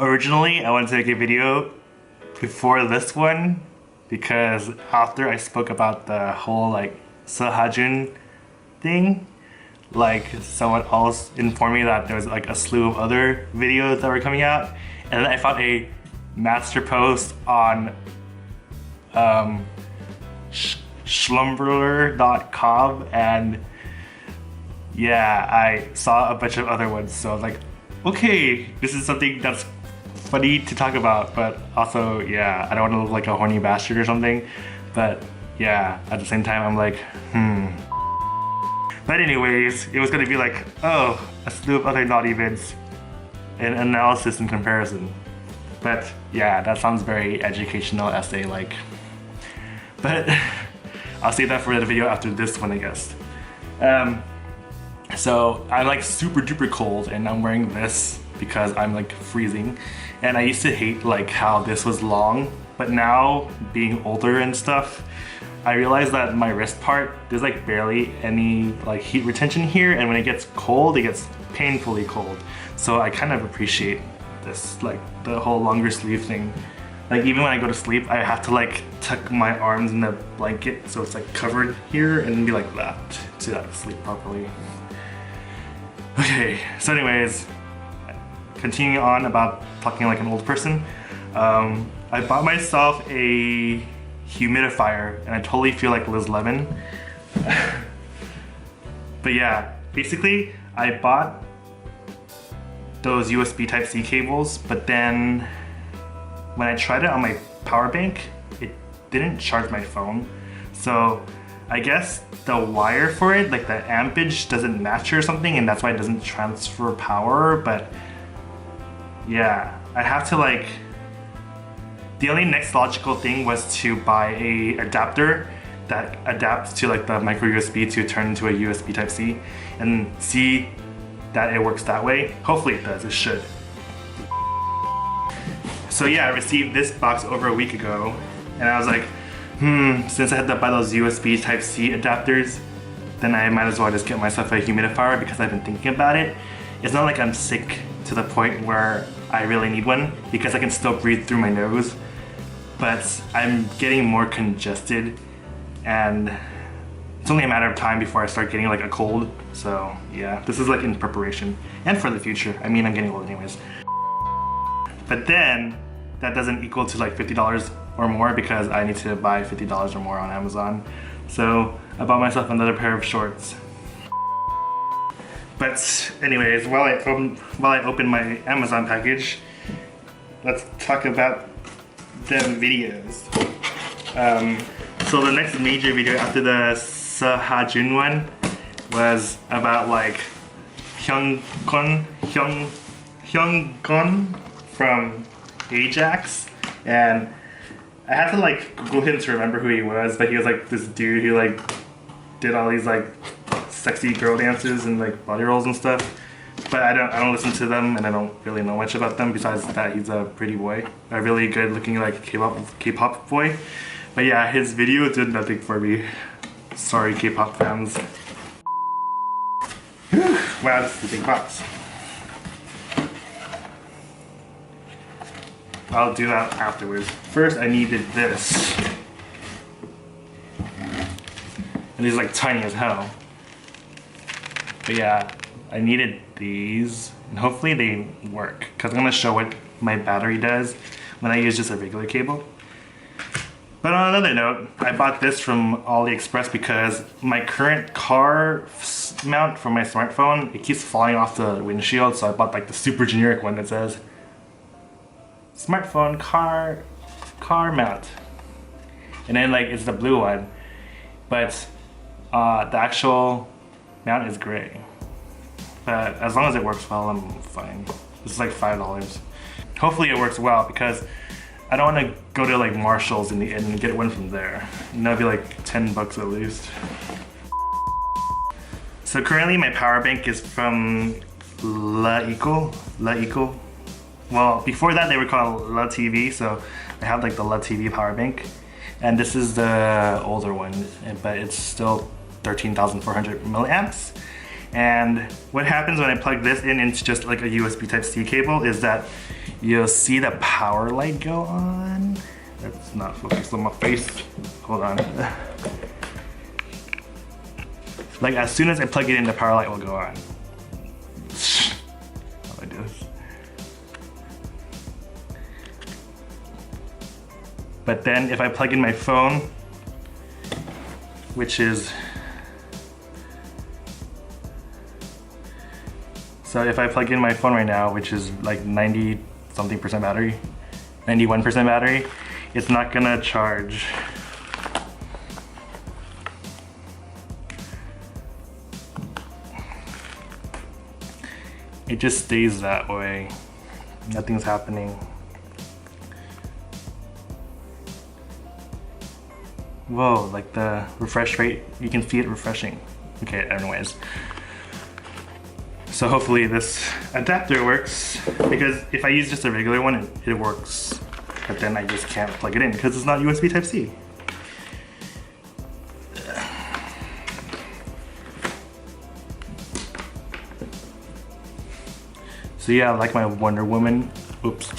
Originally, I wanted to make a video before this one because after I spoke about the whole like Sahajun thing, like someone else informed me that there was like a slew of other videos that were coming out, and then I found a master post on schlumberler.com, and yeah, I saw a bunch of other ones, so I was like, okay, this is something that's funny to talk about, but also, yeah, I don't want to look like a horny bastard or something, but yeah, at the same time, I'm like, But anyways, it was gonna be like, oh, a slew of other naughty vids, an analysis and comparison. But yeah, that sounds very educational essay-like. But I'll save that for the video after this one, I guess. So I'm like super duper cold and I'm wearing this because I'm like freezing. And I used to hate like how this was long, but now being older and stuff, I realized that my wrist part, there's like barely any like heat retention here, and when it gets cold, it gets painfully cold. So I kind of appreciate this, like the whole longer sleeve thing. Like even when I go to sleep, I have to like tuck my arms in the blanket so it's like covered here and be like that to like sleep properly. Okay, so anyways, continuing on about talking like an old person, I bought myself a humidifier and I totally feel like Liz Lemon. But yeah, basically I bought those USB Type-C cables, but then when I tried it on my power bank, it didn't charge my phone. So I guess the wire for it, like the ampage doesn't match or something, and that's why it doesn't transfer power. But yeah, I have to like, the only next logical thing was to buy a adapter that adapts to like the micro USB to turn into a USB Type-C and see that it works that way. Hopefully it does, it should. So yeah, I received this box over a week ago and I was like, since I had to buy those USB Type-C adapters, then I might as well just get myself a humidifier because I've been thinking about it. It's not like I'm sick to the point where I really need one because I can still breathe through my nose, but I'm getting more congested and it's only a matter of time before I start getting like a cold. So yeah, this is like in preparation and for the future. I mean, I'm getting old anyways. But then that doesn't equal to like $50 or more because I need to buy $50 or more on Amazon. So I bought myself another pair of shorts. But anyways, while I open my Amazon package, let's talk about the videos. So the next major video after the Sahajun one was about like Hyunggon from Ajax, and I had to like Google him to remember who he was, but he was like this dude who like did all these like sexy girl dances and like body rolls and stuff. But I don't listen to them and I don't really know much about them besides that he's a pretty boy, a really good looking like K-pop boy. But yeah, his video did nothing for me. Sorry K-pop fans. Wow, this is a big box. I'll do that afterwards. First I needed this. And these are like tiny as hell. But yeah, I needed these and hopefully they work because I'm gonna show what my battery does when I use just a regular cable. But on another note, I bought this from AliExpress because my current car mount for my smartphone, it keeps falling off the windshield, so I bought like the super generic one that says smartphone car mount, and then like it's the blue one, but the actual mount is gray. But as long as it works well, I'm fine. This is like $5. Hopefully it works well because I don't want to go to like Marshall's in the end and get one from there. And that'd be like 10 bucks at least. So currently my power bank is from La Eco. Well, before that they were called La TV, so I have like the La TV power bank. And this is the older one, but it's still 13,400 milliamps. And what happens when I plug this in into just like a USB Type-C cable is that you'll see the power light go on. That's not focused on my face. Hold on. Like as soon as I plug it in, the power light will go on. How do I do this? But then if I plug in my phone, which is, so if I plug in my phone right now, which is like 90 something percent battery, 91% battery, it's not gonna charge. It just stays that way. Nothing's happening. Whoa, like the refresh rate, you can see it refreshing. Okay, anyways. So hopefully this adapter works, because if I use just a regular one, it works. But then I just can't plug it in because it's not USB Type-C. So yeah, like my Wonder Woman, oops.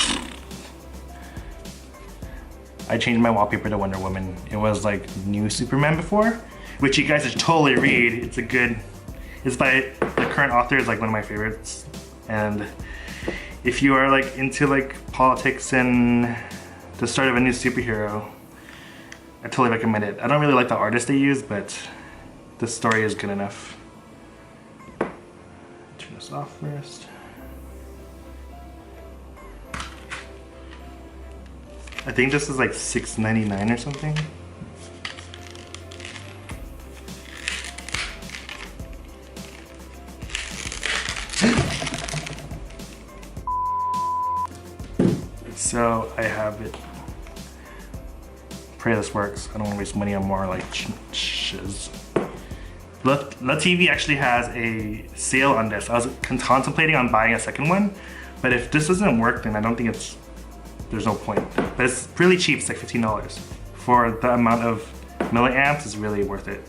I changed my wallpaper to Wonder Woman. It was like New Superman before, which you guys should totally read. It's a good, it's by the current author, is like one of my favorites. And if you are like into like politics and the start of a new superhero, I totally recommend it. I don't really like the artist they use, but the story is good enough. Turn this off first. I think this is like $6.99 or something. So I have it. Pray this works. I don't want to waste money on more like shiz. La TV actually has a sale on this. I was contemplating on buying a second one, but if this doesn't work, then I don't think there's no point. But it's really cheap, it's like $15. For the amount of milliamps, it's really worth it.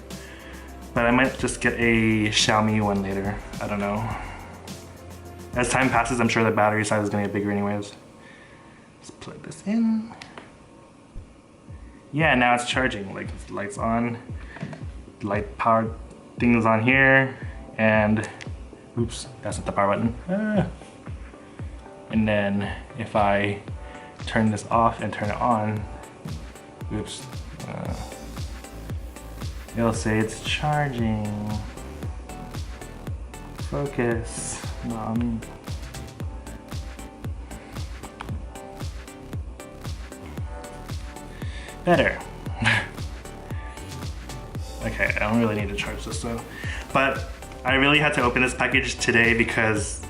But I might just get a Xiaomi one later, I don't know. As time passes, I'm sure the battery size is gonna get bigger anyways. Let's plug this in. Yeah, now it's charging, like lights on, light powered things on here, and oops, that's not the power button. And then if I turn this off and turn it on, oops, it'll say it's charging. Focus, mom. Better. Okay, I don't really need to charge this though. But I really had to open this package today because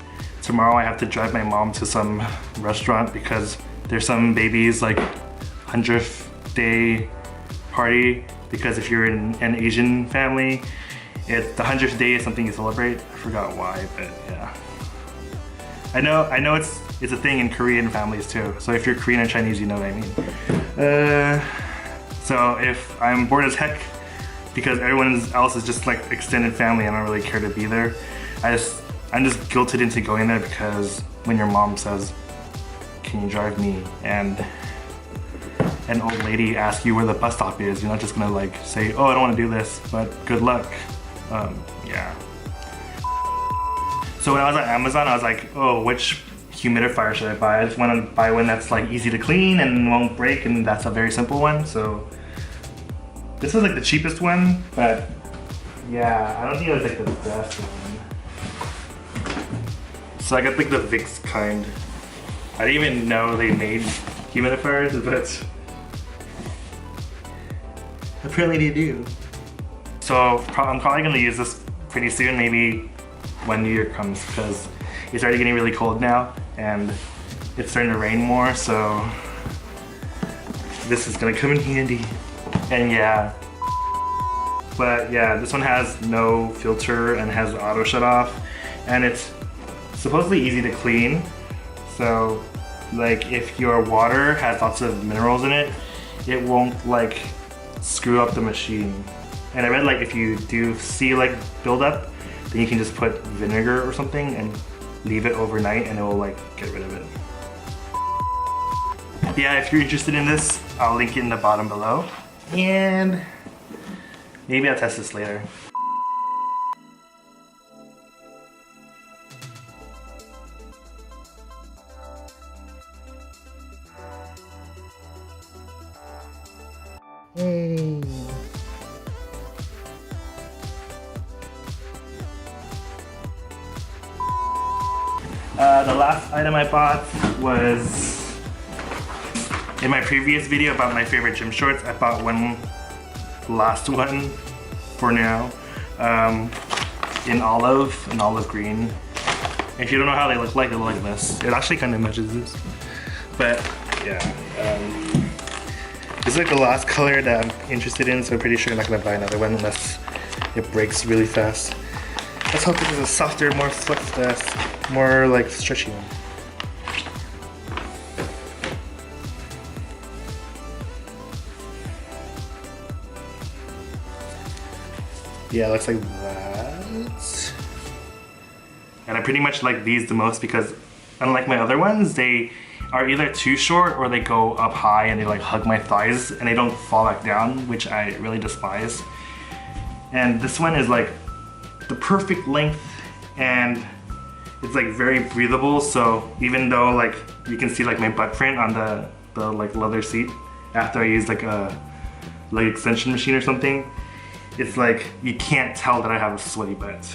tomorrow I have to drive my mom to some restaurant because there's some baby's like 100th day party, because if you're in an Asian family, the 100th day is something you celebrate. I forgot why, but yeah. I know it's a thing in Korean families too. So if you're Korean or Chinese, you know what I mean. So if I'm bored as heck because everyone else is just like extended family, I don't really care to be there. I'm just guilted into going there because when your mom says, "Can you drive me?" and an old lady asks you where the bus stop is, you're not just gonna like say, "Oh, I don't want to do this, but good luck." Yeah. So when I was at Amazon, I was like, "Oh, which humidifier should I buy?" I just want to buy one that's like easy to clean and won't break, and that's a very simple one. So this is like the cheapest one, but yeah, I don't think it was like the best one. So I got like the Vicks kind. I didn't even know they made humidifiers, but apparently they do. So I'm probably gonna use this pretty soon, maybe when New Year comes, because it's already getting really cold now and it's starting to rain more, so this is gonna come in handy. And yeah, but yeah, this one has no filter and has auto shut off, and it's supposedly easy to clean. So like if your water has lots of minerals in it, it won't like screw up the machine. And I read like if you do see like buildup, then you can just put vinegar or something and leave it overnight and it will like get rid of it. Yeah, if you're interested in this, I'll link it in the bottom below. And maybe I'll test this later. Hey. The last item I bought was in my previous video about my favorite gym shorts. I bought one, last one for now, in olive green. If you don't know how they look like this. It actually kind of matches this. But yeah, this is like the last color that I'm interested in, so I'm pretty sure I'm not gonna buy another one unless it breaks really fast. Let's hope this is a softer, more like stretchy one. Yeah, it looks like that. And I pretty much like these the most because unlike my other ones, they are either too short or they go up high and they like hug my thighs and they don't fall back down, which I really despise. And this one is like the perfect length and it's like very breathable, so even though like you can see like my butt print on the like leather seat after I use like a leg extension machine or something, it's like you can't tell that I have a sweaty butt.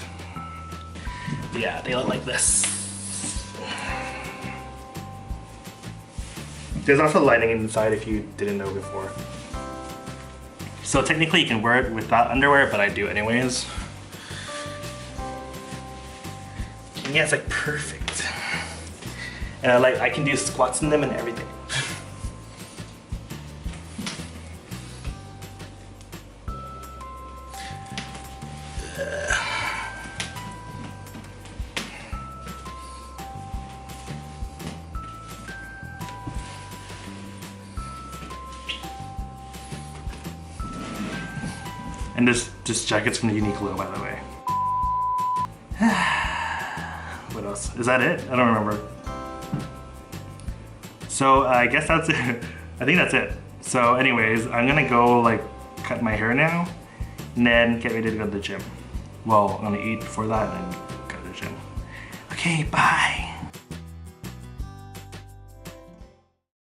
But yeah, they look like this. There's also lining inside if you didn't know before. So technically you can wear it without underwear, but I do anyways. And yeah, it's like perfect. And I can do squats in them and everything. And this jacket's from Uniqlo, by the way. What else? Is that it? I don't remember. So I guess that's it. I think that's it. So anyways, I'm gonna go like cut my hair now and then get ready to go to the gym. Well, I'm gonna eat before that and go to the gym. Okay, bye.